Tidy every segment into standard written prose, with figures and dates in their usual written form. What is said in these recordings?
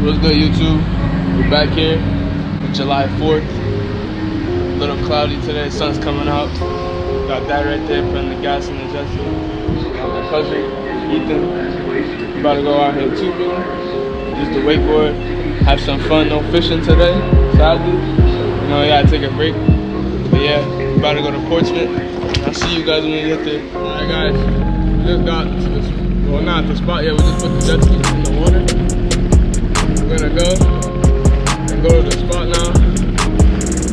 What's good, YouTube? We're back here on July 4th. A little cloudy today, sun's coming out. Got that right there, putting the gas in the jet ski. Got my cousin, Ethan. About to go out here tubing, just to wakeboard, have some fun. No fishing today, sadly. You know, I gotta take a break. But yeah, about to go to Portsmouth. I'll see you guys when we get there. Alright guys, we just got to this, well not the spot yet, we just put the jet ski in the water. We're gonna go and go to the spot now,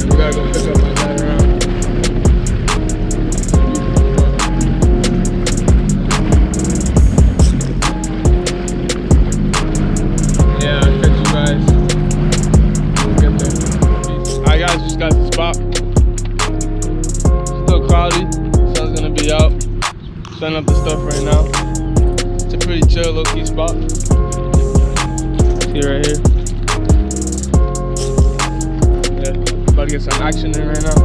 and we gotta go pick up my dad around. Yeah, I'll catch you guys when we get there. Alright guys, just got to the spot. Still cloudy, sun's gonna be out. Setting up the stuff right now. It's a pretty chill, low-key spot. See right here. Yeah, about to get some action in right now.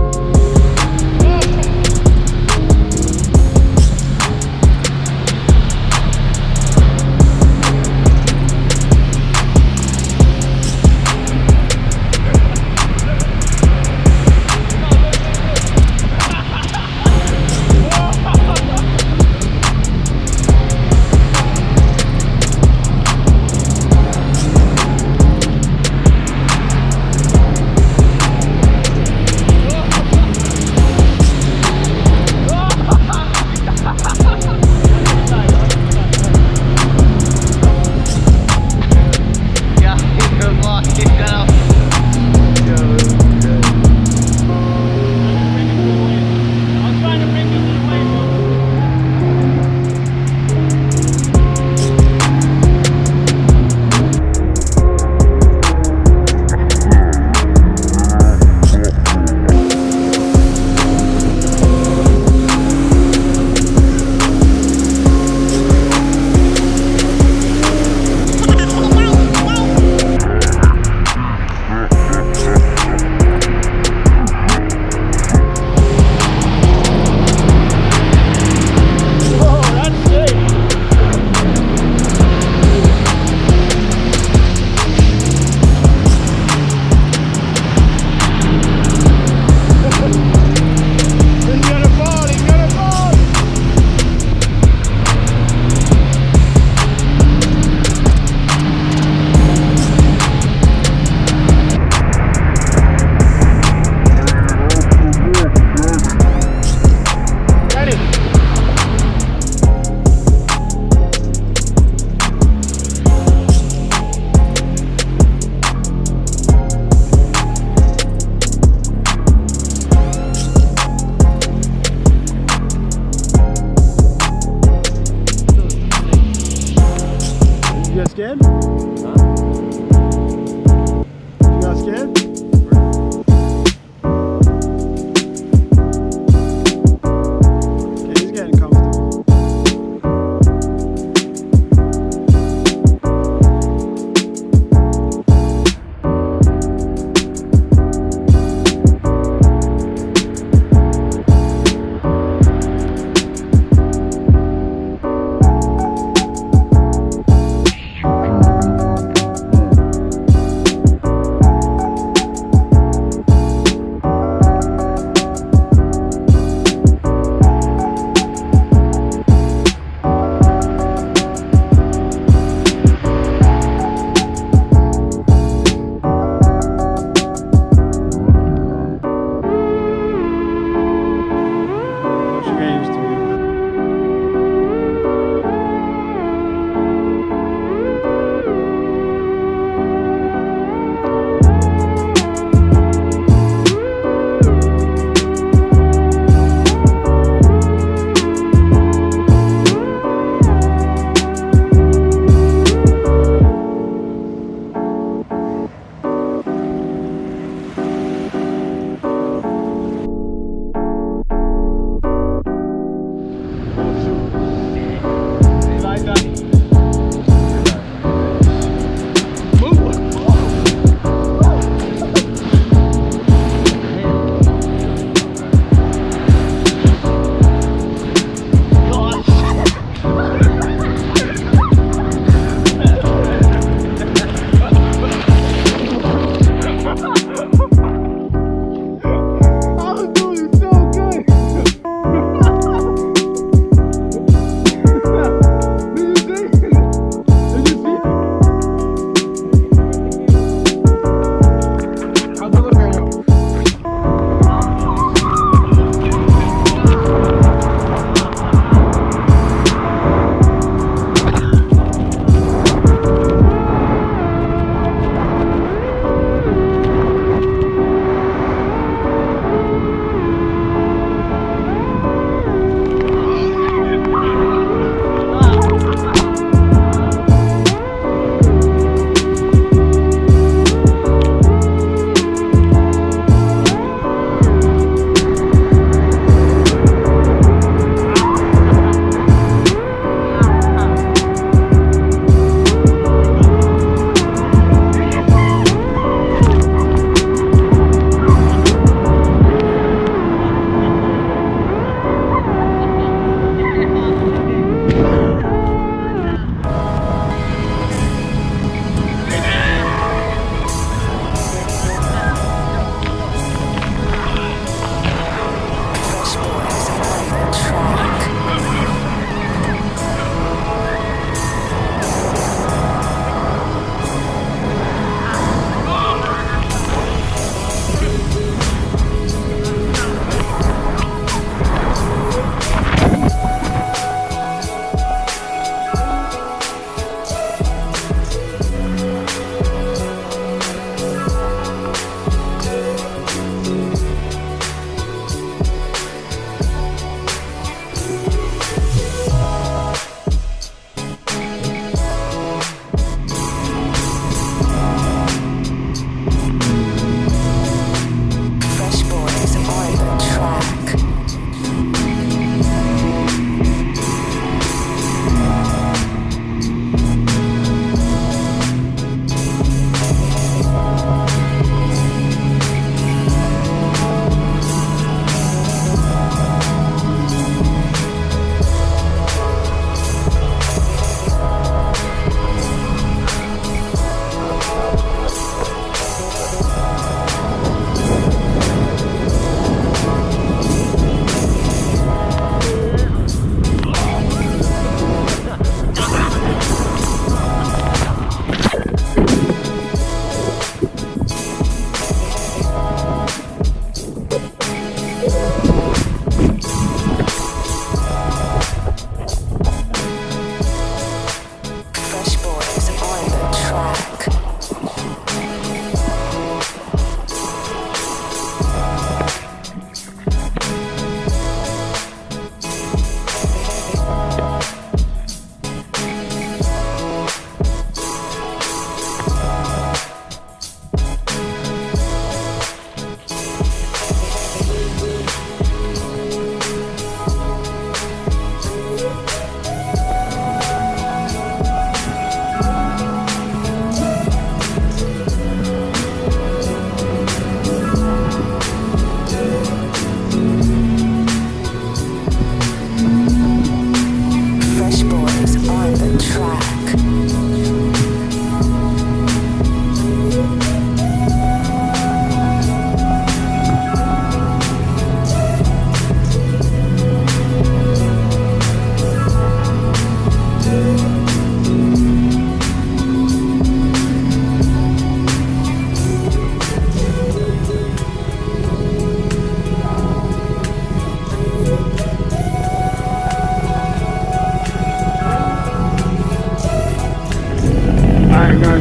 You got scared? Huh? You got scared? Okay, he's getting comfortable.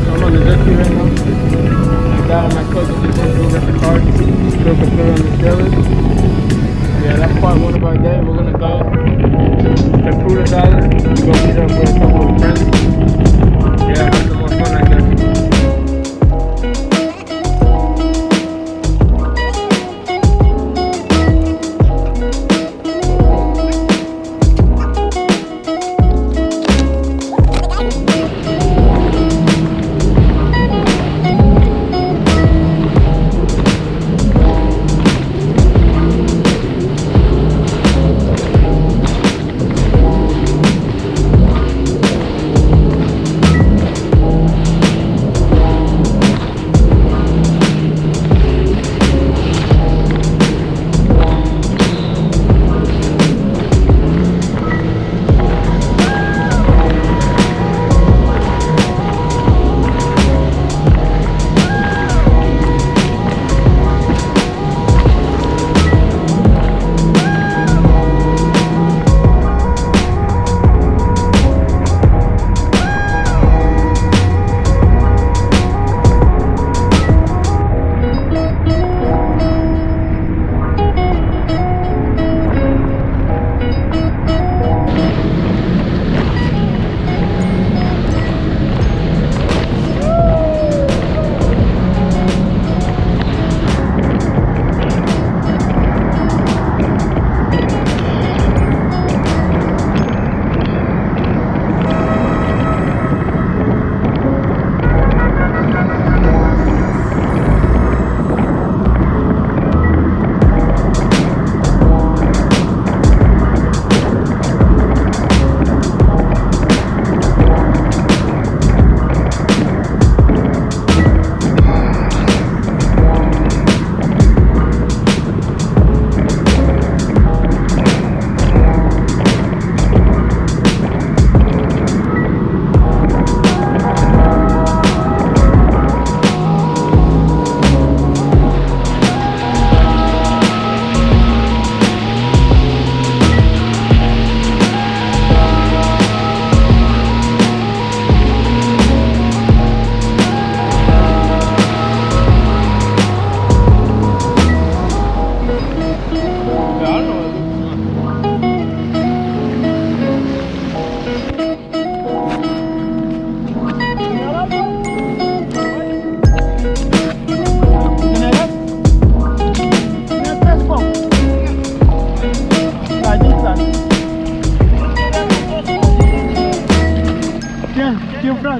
I'm on the jet ski right now. My dad and my cousin just went to go get the car. So we can put it on the trailer. Yeah, that's part one of our day. We're gonna go to Prudence Island. Go meet up with a couple of friends. Yeah, have some more fun, I guess.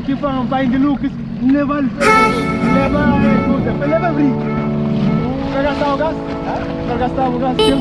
Keep on buying the look, never go there, never free. Vai gastar o gás? Vai gastar o gás? Yes.